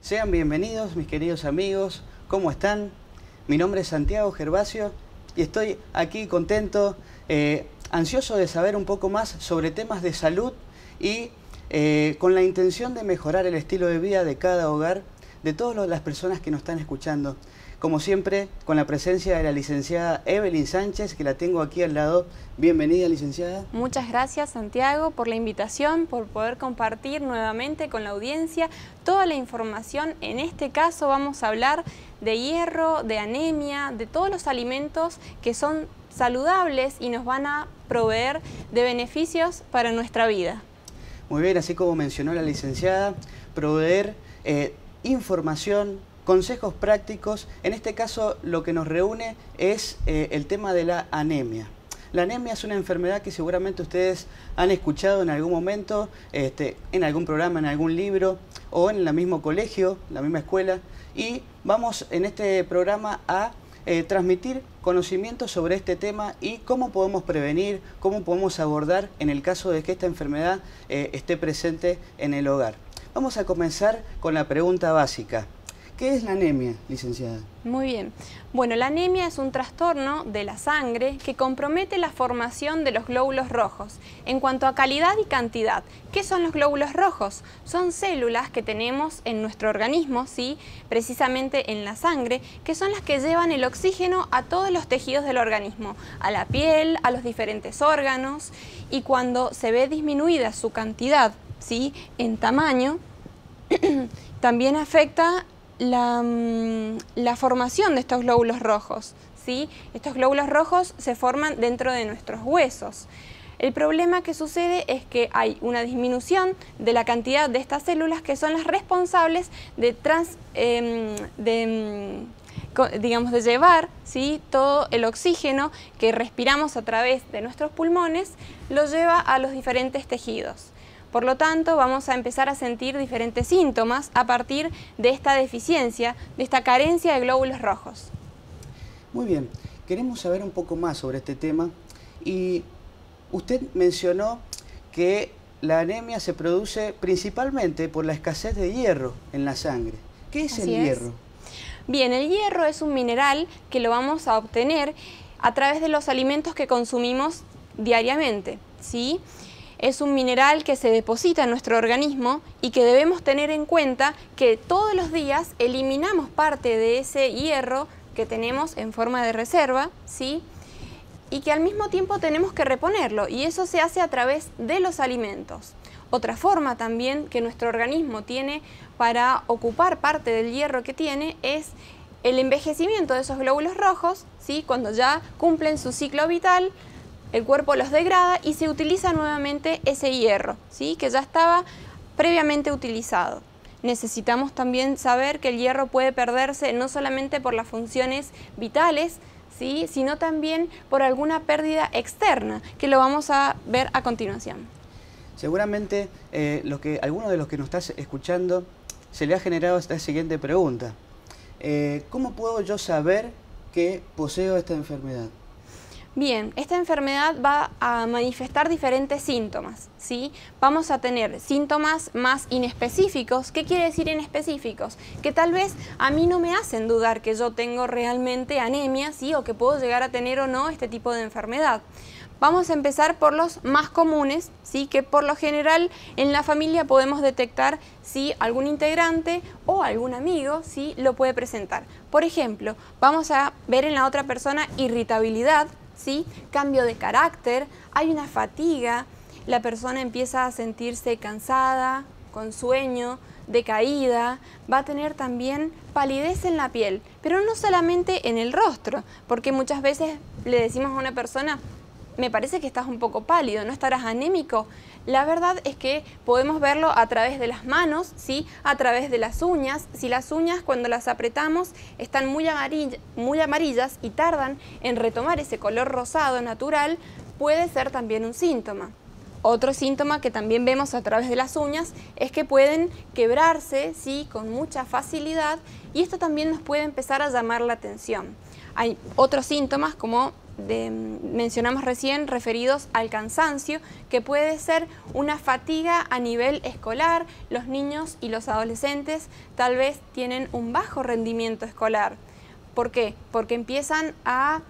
Sean bienvenidos, mis queridos amigos. ¿Cómo están? Mi nombre es Santiago Gervasio y estoy aquí contento, ansioso de saber un poco más sobre temas de salud y con la intención de mejorar el estilo de vida de cada hogar, de todas las personas que nos están escuchando. Como siempre, con la presencia de la licenciada Evelyn Sánchez, que la tengo aquí al lado. Bienvenida, licenciada. Muchas gracias, Santiago, por la invitación, por poder compartir nuevamente con la audiencia toda la información. En este caso vamos a hablar de hierro, de anemia, de todos los alimentos que son saludables y nos van a proveer de beneficios para nuestra vida. Muy bien, así como mencionó la licenciada, proveer información, consejos prácticos. En este caso lo que nos reúne es el tema de la anemia. La anemia es una enfermedad que seguramente ustedes han escuchado en algún momento, en algún programa, en algún libro o en el mismo colegio, la misma escuela. Y vamos en este programa a transmitir conocimientos sobre este tema y cómo podemos prevenir, cómo podemos abordar en el caso de que esta enfermedad esté presente en el hogar. Vamos a comenzar con la pregunta básica. ¿Qué es la anemia, licenciada? Muy bien. Bueno, la anemia es un trastorno de la sangre que compromete la formación de los glóbulos rojos. En cuanto a calidad y cantidad, ¿qué son los glóbulos rojos? Son células que tenemos en nuestro organismo, ¿sí? Precisamente en la sangre, que son las que llevan el oxígeno a todos los tejidos del organismo, a la piel, a los diferentes órganos, y cuando se ve disminuida su cantidad, ¿sí? En tamaño, también afecta la formación de estos glóbulos rojos, ¿sí? Estos glóbulos rojos se forman dentro de nuestros huesos. El problema que sucede es que hay una disminución de la cantidad de estas células que son las responsables de llevar, ¿sí? Todo el oxígeno que respiramos a través de nuestros pulmones, lo lleva a los diferentes tejidos. Por lo tanto, vamos a empezar a sentir diferentes síntomas a partir de esta deficiencia, de esta carencia de glóbulos rojos. Muy bien, queremos saber un poco más sobre este tema y usted mencionó que la anemia se produce principalmente por la escasez de hierro en la sangre. ¿Qué es el hierro? Bien, el hierro es un mineral que lo vamos a obtener a través de los alimentos que consumimos diariamente, ¿sí? Es un mineral que se deposita en nuestro organismo y que debemos tener en cuenta que todos los días eliminamos parte de ese hierro que tenemos en forma de reserva, ¿sí? Y que al mismo tiempo tenemos que reponerlo, y eso se hace a través de los alimentos. Otra forma también que nuestro organismo tiene para ocupar parte del hierro que tiene es el envejecimiento de esos glóbulos rojos, ¿sí? Cuando ya cumplen su ciclo vital, el cuerpo los degrada y se utiliza nuevamente ese hierro, ¿sí? Que ya estaba previamente utilizado. Necesitamos también saber que el hierro puede perderse no solamente por las funciones vitales, ¿sí? Sino también por alguna pérdida externa, que lo vamos a ver a continuación. Seguramente alguno de los que nos estás escuchando se le ha generado esta siguiente pregunta. ¿Cómo puedo yo saber que poseo esta enfermedad? Bien, esta enfermedad va a manifestar diferentes síntomas, ¿sí? Vamos a tener síntomas más inespecíficos. ¿Qué quiere decir inespecíficos? Que tal vez a mí no me hacen dudar que yo tengo realmente anemia, ¿sí? O que puedo llegar a tener o no este tipo de enfermedad. Vamos a empezar por los más comunes, ¿sí? Que por lo general en la familia podemos detectar si algún integrante o algún amigo, ¿sí? Lo puede presentar. Por ejemplo, vamos a ver en la otra persona irritabilidad, ¿sí? Cambio de carácter, hay una fatiga, la persona empieza a sentirse cansada, con sueño, decaída, va a tener también palidez en la piel, pero no solamente en el rostro, porque muchas veces le decimos a una persona: me parece que estás un poco pálido, ¿no estarás anémico? La verdad es que podemos verlo a través de las manos, ¿sí? A través de las uñas. Si las uñas, cuando las apretamos, están muy amarillas y tardan en retomar ese color rosado natural, puede ser también un síntoma. Otro síntoma que también vemos a través de las uñas es que pueden quebrarse, ¿sí? Con mucha facilidad, y esto también nos puede empezar a llamar la atención. Hay otros síntomas como mencionamos recién, referidos al cansancio, que puede ser una fatiga a nivel escolar. Los niños y los adolescentes tal vez tienen un bajo rendimiento escolar. ¿Por qué? Porque empiezan a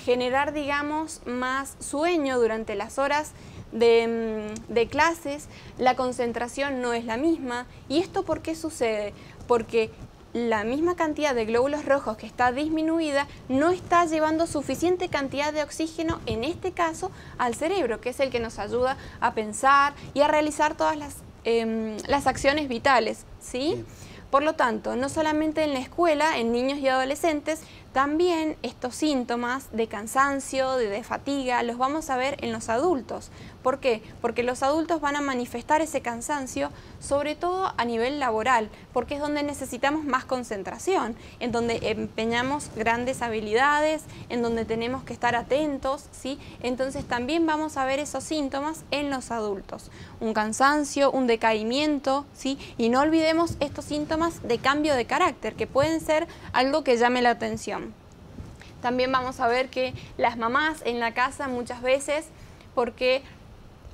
generar, digamos, más sueño durante las horas de clases. La concentración no es la misma. ¿Y esto por qué sucede? Porque la misma cantidad de glóbulos rojos que está disminuida no está llevando suficiente cantidad de oxígeno, en este caso, al cerebro, que es el que nos ayuda a pensar y a realizar todas las acciones vitales, ¿sí? Sí. Por lo tanto, no solamente en la escuela, en niños y adolescentes, también estos síntomas de cansancio, de fatiga, los vamos a ver en los adultos. ¿Por qué? Porque los adultos van a manifestar ese cansancio, sobre todo a nivel laboral, porque es donde necesitamos más concentración, en donde empeñamos grandes habilidades, en donde tenemos que estar atentos, ¿sí? Entonces también vamos a ver esos síntomas en los adultos. Un cansancio, un decaimiento, ¿sí? Y no olvidemos estos síntomas de cambio de carácter, que pueden ser algo que llame la atención. También vamos a ver que las mamás en la casa muchas veces, porque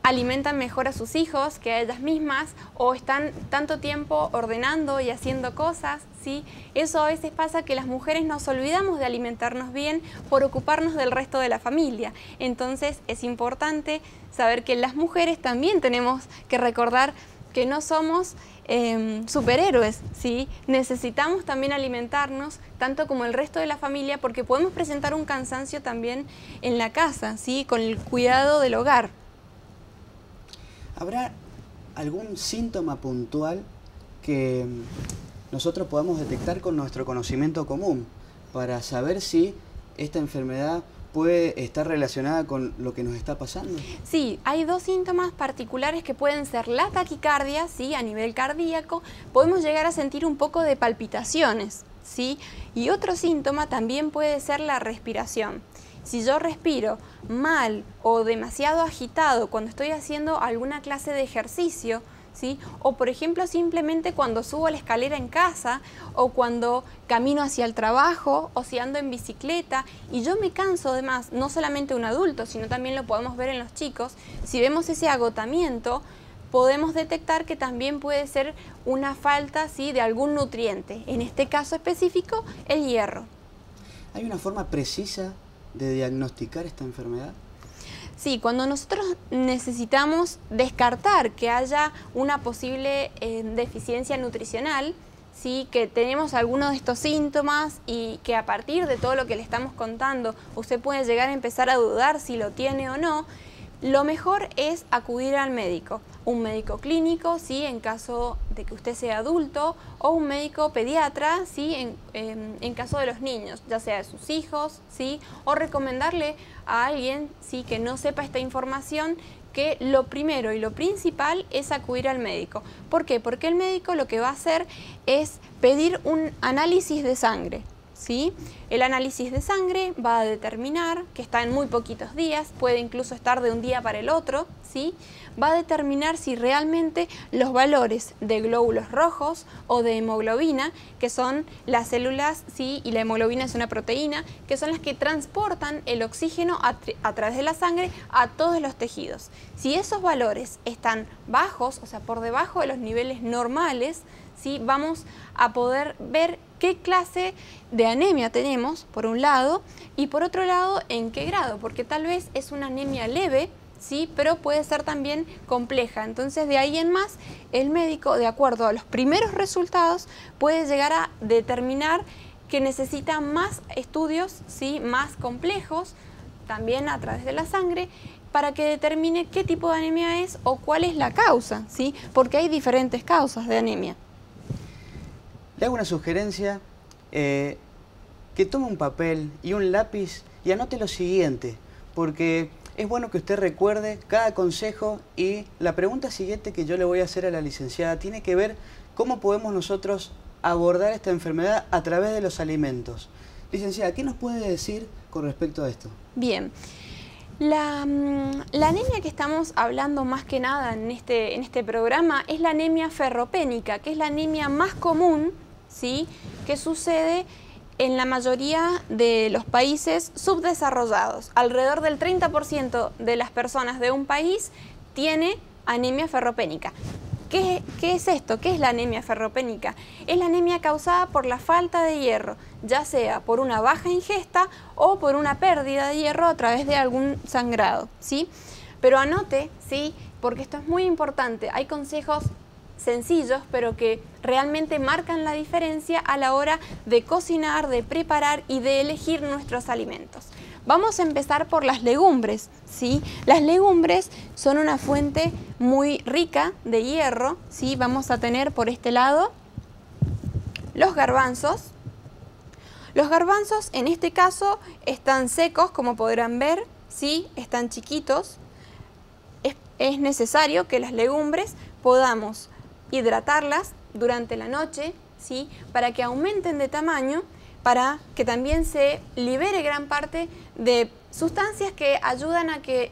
alimentan mejor a sus hijos que a ellas mismas, o están tanto tiempo ordenando y haciendo cosas, ¿sí? Eso a veces pasa, que las mujeres nos olvidamos de alimentarnos bien por ocuparnos del resto de la familia. Entonces es importante saber que las mujeres también tenemos que recordar que no somos superhéroes, ¿sí? Necesitamos también alimentarnos tanto como el resto de la familia, porque podemos presentar un cansancio también en la casa, ¿sí? Con el cuidado del hogar. ¿Habrá algún síntoma puntual que nosotros podamos detectar con nuestro conocimiento común para saber si esta enfermedad puede estar relacionada con lo que nos está pasando? Sí, hay dos síntomas particulares que pueden ser la taquicardia, ¿sí? A nivel cardíaco, podemos llegar a sentir un poco de palpitaciones, ¿sí? Y otro síntoma también puede ser la respiración. Si yo respiro mal o demasiado agitado cuando estoy haciendo alguna clase de ejercicio, ¿sí? O por ejemplo simplemente cuando subo la escalera en casa, o cuando camino hacia el trabajo, o si ando en bicicleta y yo me canso de más, no solamente un adulto, sino también lo podemos ver en los chicos. Si vemos ese agotamiento, podemos detectar que también puede ser una falta, ¿sí? De algún nutriente, en este caso específico el hierro. ¿Hay una forma precisa de diagnosticar esta enfermedad? Sí, cuando nosotros necesitamos descartar que haya una posible deficiencia nutricional, ¿sí? Que tenemos algunos de estos síntomas y que a partir de todo lo que le estamos contando usted puede llegar a empezar a dudar si lo tiene o no, lo mejor es acudir al médico, un médico clínico, ¿sí? En caso de que usted sea adulto, o un médico pediatra, ¿sí? En caso de los niños, ya sea de sus hijos, ¿sí? O recomendarle a alguien, ¿sí? Que no sepa esta información, que lo primero y lo principal es acudir al médico. ¿Por qué? Porque el médico lo que va a hacer es pedir un análisis de sangre, ¿sí? El análisis de sangre va a determinar, que está en muy poquitos días, puede incluso estar de un día para el otro, ¿sí? Va a determinar si realmente los valores de glóbulos rojos o de hemoglobina, que son las células, ¿sí? Y la hemoglobina es una proteína, que son las que transportan el oxígeno a través de la sangre a todos los tejidos. Si esos valores están bajos, o sea, por debajo de los niveles normales, ¿sí? Vamos a poder ver qué clase de anemia tenemos, por un lado, y por otro lado, en qué grado, porque tal vez es una anemia leve, ¿sí? Pero puede ser también compleja. Entonces, de ahí en más, el médico, de acuerdo a los primeros resultados, puede llegar a determinar que necesita más estudios, ¿sí? Más complejos, también a través de la sangre, para que determine qué tipo de anemia es o cuál es la causa, ¿sí? Porque hay diferentes causas de anemia. Le hago una sugerencia, que tome un papel y un lápiz y anote lo siguiente, porque es bueno que usted recuerde cada consejo, y la pregunta siguiente que yo le voy a hacer a la licenciada tiene que ver cómo podemos nosotros abordar esta enfermedad a través de los alimentos. Licenciada, ¿qué nos puede decir con respecto a esto? Bien. La anemia que estamos hablando más que nada en este programa es la anemia ferropénica, que es la anemia más común, ¿sí? Que sucede en la mayoría de los países subdesarrollados. Alrededor del 30% de las personas de un país tiene anemia ferropénica. ¿Qué es esto? ¿Qué es la anemia ferropénica? Es la anemia causada por la falta de hierro, ya sea por una baja ingesta o por una pérdida de hierro a través de algún sangrado, ¿sí? Pero anote, ¿sí? Porque esto es muy importante. Hay consejos sencillos, pero que realmente marcan la diferencia a la hora de cocinar, de preparar y de elegir nuestros alimentos. Vamos a empezar por las legumbres, ¿sí? Las legumbres son una fuente muy rica de hierro, ¿sí? Vamos a tener por este lado los garbanzos. Los garbanzos en este caso están secos, como podrán ver, ¿sí? Están chiquitos. Es necesario que las legumbres podamos hidratarlas durante la noche, ¿sí? Para que aumenten de tamaño, para que también se libere gran parte de sustancias que ayudan a que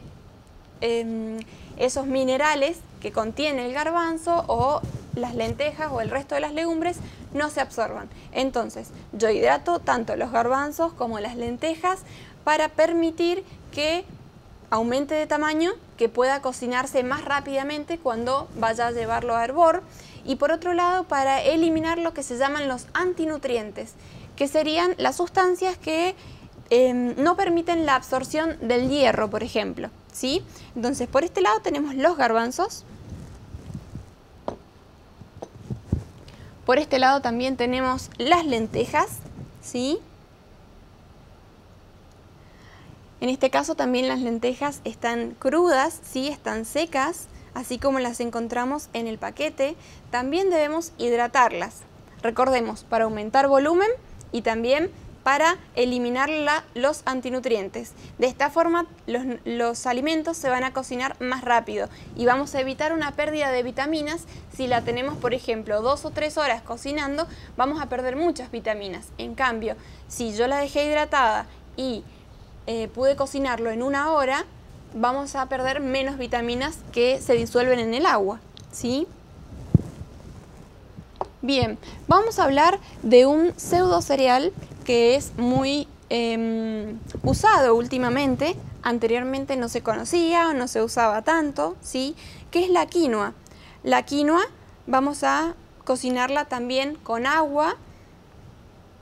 esos minerales que contiene el garbanzo o las lentejas o el resto de las legumbres no se absorban. Entonces, yo hidrato tanto los garbanzos como las lentejas para permitir que aumente de tamaño, que pueda cocinarse más rápidamente cuando vaya a llevarlo a hervor. Y por otro lado, para eliminar lo que se llaman los antinutrientes, que serían las sustancias que no permiten la absorción del hierro, por ejemplo, ¿sí? Entonces, por este lado tenemos los garbanzos. Por este lado también tenemos las lentejas, ¿sí? En este caso también las lentejas están crudas, ¿sí? Están secas, así como las encontramos en el paquete. También debemos hidratarlas. Recordemos, para aumentar volumen y también para eliminar los antinutrientes. De esta forma los alimentos se van a cocinar más rápido y vamos a evitar una pérdida de vitaminas. Si la tenemos, por ejemplo, 2 o 3 horas cocinando, vamos a perder muchas vitaminas. En cambio, si yo la dejé hidratada y pude cocinarlo en 1 hora, vamos a perder menos vitaminas que se disuelven en el agua, ¿sí? Bien, vamos a hablar de un pseudo cereal que es muy usado últimamente. Anteriormente no se conocía o no se usaba tanto, ¿sí? Que es la quinoa. La quinoa vamos a cocinarla también con agua.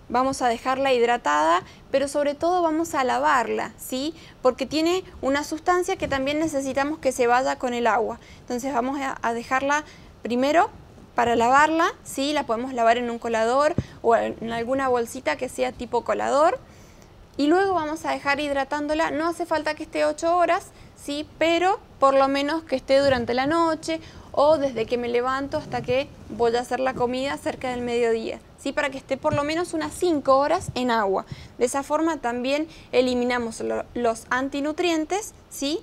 Vamos a dejarla hidratada, pero sobre todo vamos a lavarla, ¿sí? Porque tiene una sustancia que también necesitamos que se vaya con el agua. Entonces vamos a dejarla primero para lavarla, ¿sí? La podemos lavar en un colador o en alguna bolsita que sea tipo colador. Y luego vamos a dejar hidratándola. No hace falta que esté 8 horas, ¿sí? Pero por lo menos que esté durante la noche o desde que me levanto hasta que voy a hacer la comida cerca del mediodía, ¿sí? Para que esté por lo menos unas 5 horas en agua. De esa forma también eliminamos los antinutrientes, ¿sí?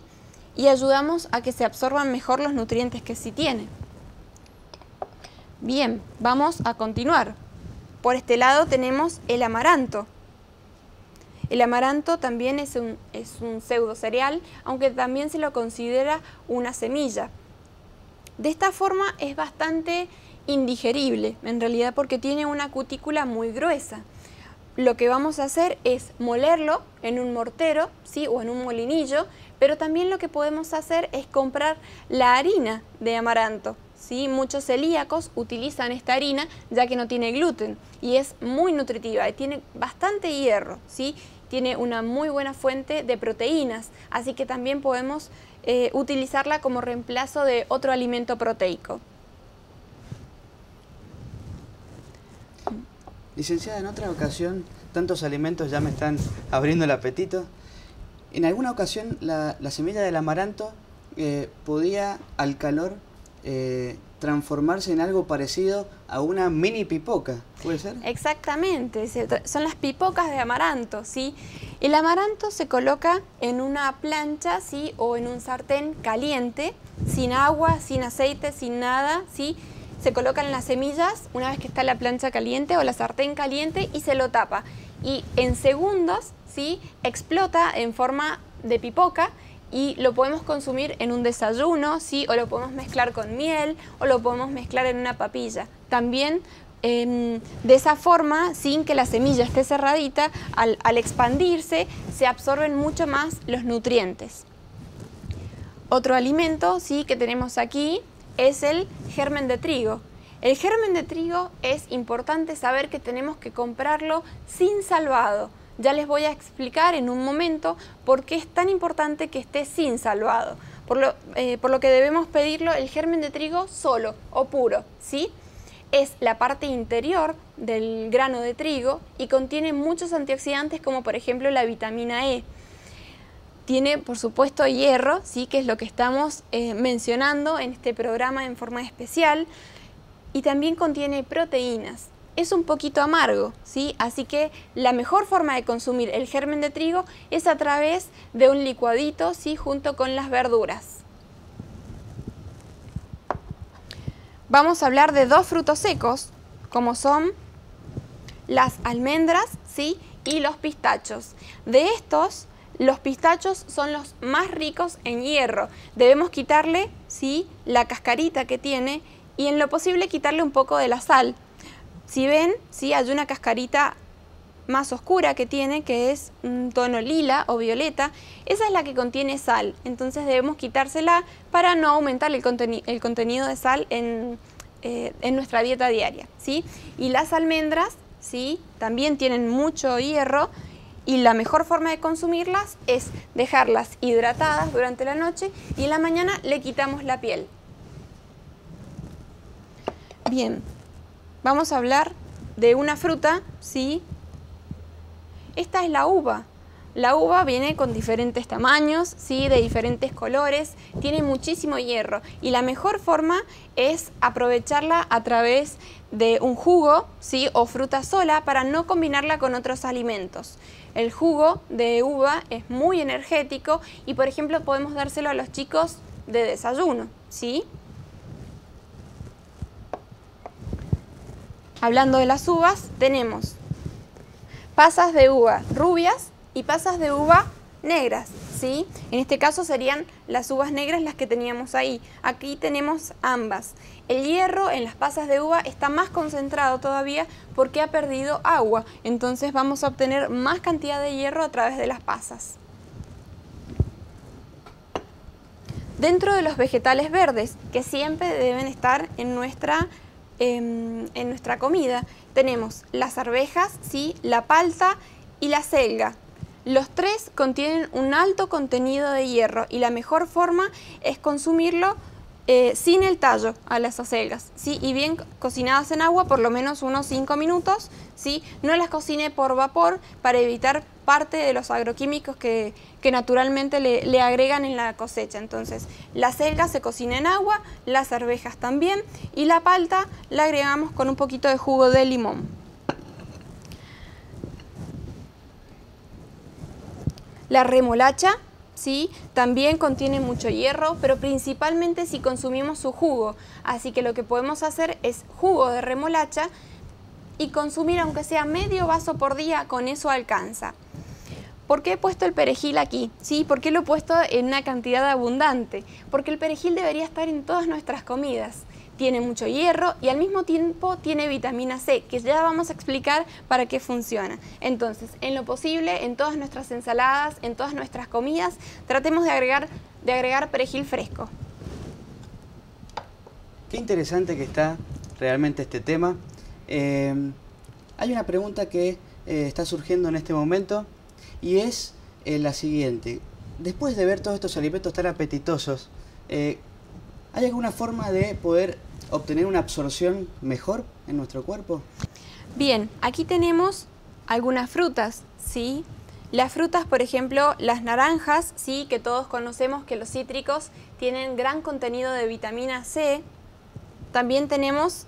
Y ayudamos a que se absorban mejor los nutrientes que sí tiene. Bien, vamos a continuar. Por este lado tenemos el amaranto. El amaranto también es un pseudo cereal, aunque también se lo considera una semilla. De esta forma es bastante indigerible, en realidad, porque tiene una cutícula muy gruesa. Lo que vamos a hacer es molerlo en un mortero, ¿sí? O en un molinillo, pero también lo que podemos hacer es comprar la harina de amaranto, ¿sí? Muchos celíacos utilizan esta harina ya que no tiene gluten y es muy nutritiva y tiene bastante hierro, ¿sí? Tiene una muy buena fuente de proteínas, así que también podemos utilizarla como reemplazo de otro alimento proteico. Licenciada, en otra ocasión, tantos alimentos ya me están abriendo el apetito. En alguna ocasión la semilla del amaranto podía al calor transformarse en algo parecido a una mini pipoca, ¿puede ser? Exactamente, son las pipocas de amaranto, ¿sí? El amaranto se coloca en una plancha, ¿sí? O en un sartén caliente, sin agua, sin aceite, sin nada, ¿sí? Se colocan las semillas una vez que está la plancha caliente o la sartén caliente y se lo tapa. Y en segundos, ¿sí? Explota en forma de pipoca y lo podemos consumir en un desayuno, ¿sí? O lo podemos mezclar con miel o lo podemos mezclar en una papilla. También de esa forma, sin que la semilla esté cerradita, al expandirse se absorben mucho más los nutrientes. Otro alimento, ¿sí?, que tenemos aquí es el germen de trigo. El germen de trigo es importante saber que tenemos que comprarlo sin salvado. Ya les voy a explicar en un momento por qué es tan importante que esté sin salvado. Por lo que debemos pedirlo el germen de trigo solo o puro, ¿sí? Es la parte interior del grano de trigo y contiene muchos antioxidantes como por ejemplo la vitamina E. Tiene por supuesto hierro, ¿sí?, que es lo que estamos mencionando en este programa en forma especial, y también contiene proteínas. Es un poquito amargo, ¿sí? Así que la mejor forma de consumir el germen de trigo es a través de un licuadito, ¿sí?, junto con las verduras. Vamos a hablar de dos frutos secos, como son las almendras, ¿sí?, y los pistachos. De estos, los pistachos son los más ricos en hierro. Debemos quitarle, ¿sí?, la cascarita que tiene y en lo posible quitarle un poco de la sal. Si ven, ¿sí?, hay una cascarita más oscura que tiene, que es un tono lila o violeta. Esa es la que contiene sal, entonces debemos quitársela para no aumentar el contenido de sal en nuestra dieta diaria, ¿sí? Y las almendras, ¿sí?, también tienen mucho hierro y la mejor forma de consumirlas es dejarlas hidratadas durante la noche y en la mañana le quitamos la piel. Bien, vamos a hablar de una fruta, ¿sí? Esta es la uva. La uva viene con diferentes tamaños, ¿sí?, de diferentes colores, tiene muchísimo hierro y la mejor forma es aprovecharla a través de un jugo, ¿sí?, o fruta sola para no combinarla con otros alimentos. El jugo de uva es muy energético y, por ejemplo, podemos dárselo a los chicos de desayuno, ¿sí? Hablando de las uvas, tenemos pasas de uva rubias y pasas de uva negras, ¿sí? En este caso serían las uvas negras las que teníamos ahí. Aquí tenemos ambas. El hierro en las pasas de uva está más concentrado todavía porque ha perdido agua, entonces vamos a obtener más cantidad de hierro a través de las pasas. Dentro de los vegetales verdes, que siempre deben estar en nuestra comida, tenemos las arvejas, ¿sí?, la palta y la selga. Los tres contienen un alto contenido de hierro y la mejor forma es consumirlo sin el tallo a las acelgas, ¿sí?, y bien cocinadas en agua por lo menos unos 5 minutos, ¿sí? No las cocine por vapor para evitar parte de los agroquímicos que naturalmente le agregan en la cosecha. Entonces, la selga se cocina en agua, las arvejas también y la palta la agregamos con un poquito de jugo de limón. La remolacha, ¿sí?, también contiene mucho hierro, pero principalmente si consumimos su jugo. Así que lo que podemos hacer es jugo de remolacha y consumir aunque sea medio vaso por día, con eso alcanza. ¿Por qué he puesto el perejil aquí? ¿Sí? ¿Por qué lo he puesto en una cantidad abundante? Porque el perejil debería estar en todas nuestras comidas. Tiene mucho hierro y al mismo tiempo tiene vitamina C, que ya vamos a explicar para qué funciona. Entonces, en lo posible, en todas nuestras ensaladas, en todas nuestras comidas, tratemos de agregar perejil fresco. Qué interesante que está realmente este tema. Hay una pregunta que está surgiendo en este momento y es la siguiente. Después de ver todos estos alimentos tan apetitosos, ¿hay alguna forma de poder obtener una absorción mejor en nuestro cuerpo? Bien, aquí tenemos algunas frutas, ¿sí? Las frutas, por ejemplo, las naranjas, ¿sí?, que todos conocemos que los cítricos tienen gran contenido de vitamina C. También tenemos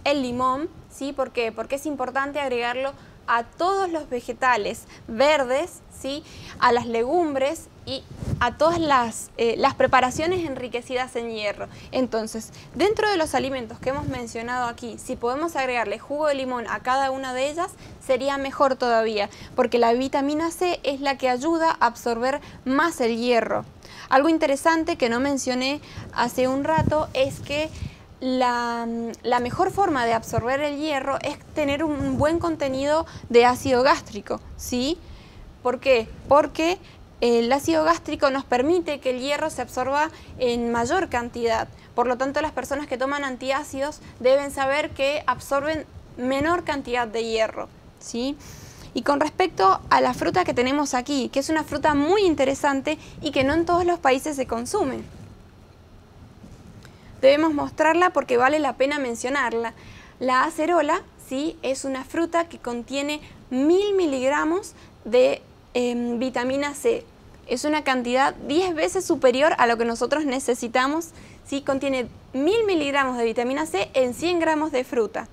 el limón, ¿sí? ¿Por qué? Porque es importante agregarlo a todos los vegetales verdes, ¿sí?, a las legumbres y a todas las preparaciones enriquecidas en hierro. Entonces, dentro de los alimentos que hemos mencionado aquí, si podemos agregarle jugo de limón a cada una de ellas, sería mejor todavía, porque la vitamina C es la que ayuda a absorber más el hierro. Algo interesante que no mencioné hace un rato es que la mejor forma de absorber el hierro es tener un buen contenido de ácido gástrico, ¿sí? ¿Por qué? Porque el ácido gástrico nos permite que el hierro se absorba en mayor cantidad. Por lo tanto, las personas que toman antiácidos deben saber que absorben menor cantidad de hierro, ¿sí? Y con respecto a la fruta que tenemos aquí, que es una fruta muy interesante y que no en todos los países se consume. Debemos mostrarla porque vale la pena mencionarla. La acerola, ¿sí?, es una fruta que contiene 1000 miligramos de vitamina C. Es una cantidad 10 veces superior a lo que nosotros necesitamos, ¿sí? Contiene 1000 miligramos de vitamina C en 100 gramos de fruta.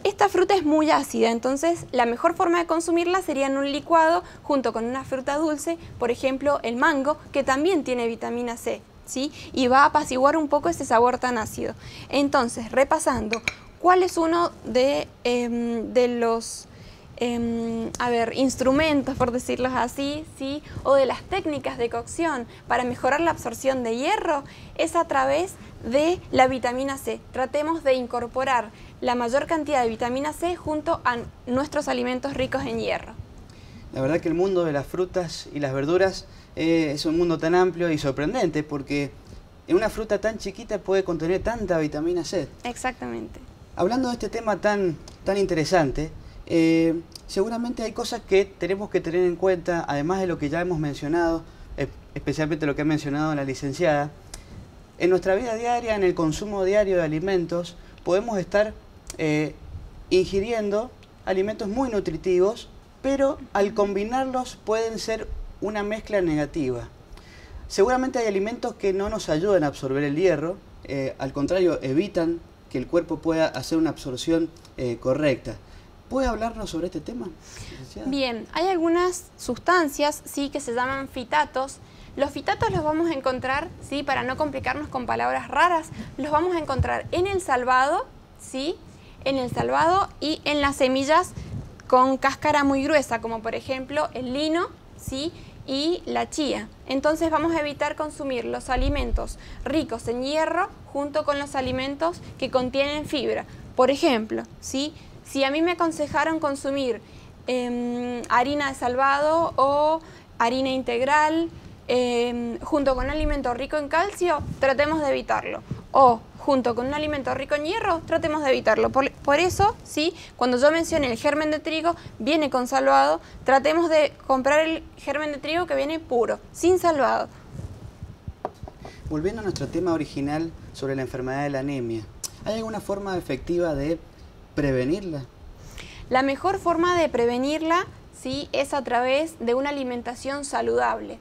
Esta fruta es muy ácida, entonces la mejor forma de consumirla sería en un licuado junto con una fruta dulce, por ejemplo el mango, que también tiene vitamina C, ¿sí? Y va a apaciguar un poco ese sabor tan ácido. Entonces, repasando, ¿cuál es uno de los instrumentos, por decirlo así, ¿sí?, o de las técnicas de cocción para mejorar la absorción de hierro? Es a través de la vitamina C. Tratemos de incorporar la mayor cantidad de vitamina C junto a nuestros alimentos ricos en hierro. La verdad que el mundo de las frutas y las verduras es un mundo tan amplio y sorprendente, porque en una fruta tan chiquita puede contener tanta vitamina C. Exactamente. Hablando de este tema tan interesante, seguramente hay cosas que tenemos que tener en cuenta, además de lo que ya hemos mencionado, especialmente lo que ha mencionado la licenciada. En nuestra vida diaria, en el consumo diario de alimentos, podemos estar ingiriendo alimentos muy nutritivos, pero al combinarlos pueden ser una mezcla negativa. Seguramente hay alimentos que no nos ayudan a absorber el hierro, al contrario, evitan que el cuerpo pueda hacer una absorción correcta. ¿Puede hablarnos sobre este tema, licenciada? Bien, hay algunas sustancias, sí, que se llaman fitatos. Los fitatos los vamos a encontrar, sí, para no complicarnos con palabras raras, los vamos a encontrar en el salvado, sí, en el salvado y en las semillas con cáscara muy gruesa, como por ejemplo el lino, sí, y la chía. Entonces vamos a evitar consumir los alimentos ricos en hierro junto con los alimentos que contienen fibra. Por ejemplo, ¿sí?, si a mí me aconsejaron consumir harina de salvado o harina integral junto con un alimento rico en calcio, tratemos de evitarlo. O junto con un alimento rico en hierro, tratemos de evitarlo. Por eso, ¿sí?, cuando yo mencioné el germen de trigo, viene con salvado, tratemos de comprar el germen de trigo que viene puro, sin salvado. Volviendo a nuestro tema original sobre la enfermedad de la anemia, ¿hay alguna forma efectiva de prevenirla? La mejor forma de prevenirla, ¿sí?, es a través de una alimentación saludable.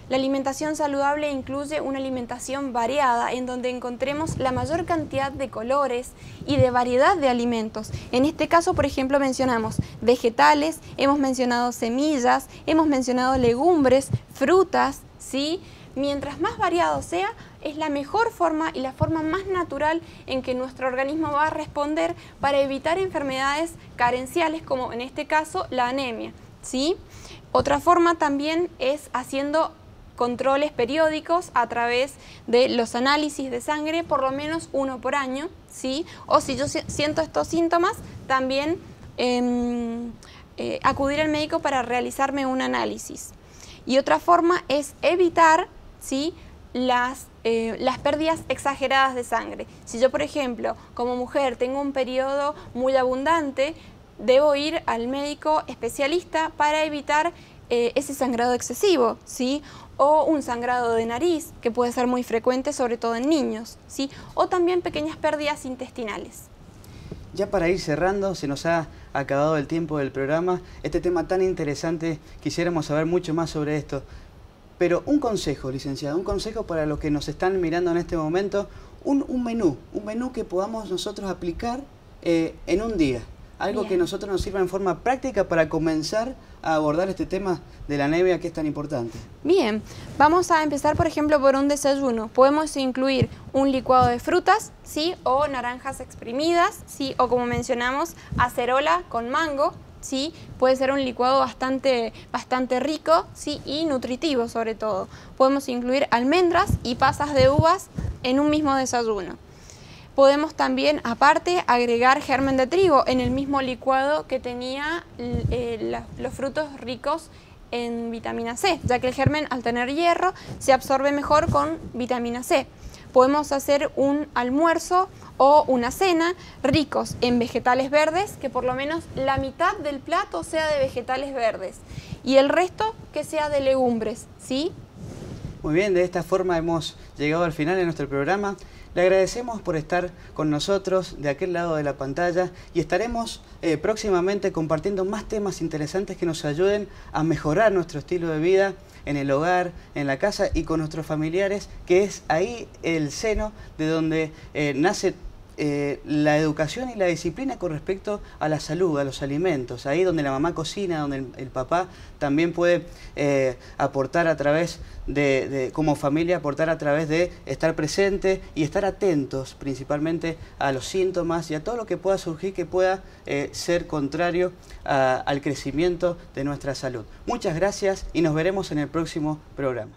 La alimentación saludable incluye una alimentación variada en donde encontremos la mayor cantidad de colores y de variedad de alimentos. En este caso, por ejemplo, mencionamos vegetales, hemos mencionado semillas, hemos mencionado legumbres, frutas, ¿sí? Mientras más variado sea, es la mejor forma y la forma más natural en que nuestro organismo va a responder para evitar enfermedades carenciales, como en este caso la anemia, ¿sí? Otra forma también es haciendo controles periódicos a través de los análisis de sangre, por lo menos 1 por año, ¿sí? O si yo siento estos síntomas, también acudir al médico para realizarme un análisis. Y otra forma es evitar, ¿sí?, las pérdidas exageradas de sangre. Si yo, por ejemplo, como mujer tengo un periodo muy abundante, debo ir al médico especialista para evitar ese sangrado excesivo, ¿sí? O un sangrado de nariz, que puede ser muy frecuente, sobre todo en niños, ¿sí? O también pequeñas pérdidas intestinales. Ya para ir cerrando, se nos ha acabado el tiempo del programa. Este tema tan interesante, quisiéramos saber mucho más sobre esto. Pero un consejo, licenciada, un consejo para los que nos están mirando en este momento, un menú que podamos nosotros aplicar en un día. Algo Bien. Que nosotros nos sirva en forma práctica para comenzar a abordar este tema de la anemia que es tan importante. Bien, vamos a empezar, por ejemplo, por un desayuno. Podemos incluir un licuado de frutas, ¿sí?, o naranjas exprimidas, ¿sí?, o como mencionamos, acerola con mango, ¿sí? Puede ser un licuado bastante rico, ¿sí?, y nutritivo sobre todo. Podemos incluir almendras y pasas de uvas en un mismo desayuno. podemos también, aparte, agregar germen de trigo en el mismo licuado que tenía los frutos ricos en vitamina C, ya que el germen, al tener hierro, se absorbe mejor con vitamina C. Podemos hacer un almuerzo o una cena ricos en vegetales verdes, que por lo menos la mitad del plato sea de vegetales verdes y el resto que sea de legumbres, ¿sí? Muy bien, de esta forma hemos llegado al final de nuestro programa. Le agradecemos por estar con nosotros de aquel lado de la pantalla y estaremos próximamente compartiendo más temas interesantes que nos ayuden a mejorar nuestro estilo de vida en el hogar, en la casa y con nuestros familiares, que es ahí el seno de donde nace la educación y la disciplina con respecto a la salud, a los alimentos, ahí donde la mamá cocina, donde el papá también puede aportar a través como familia, aportar a través de estar presente y estar atentos principalmente a los síntomas y a todo lo que pueda surgir que pueda ser contrario al crecimiento de nuestra salud. Muchas gracias y nos veremos en el próximo programa.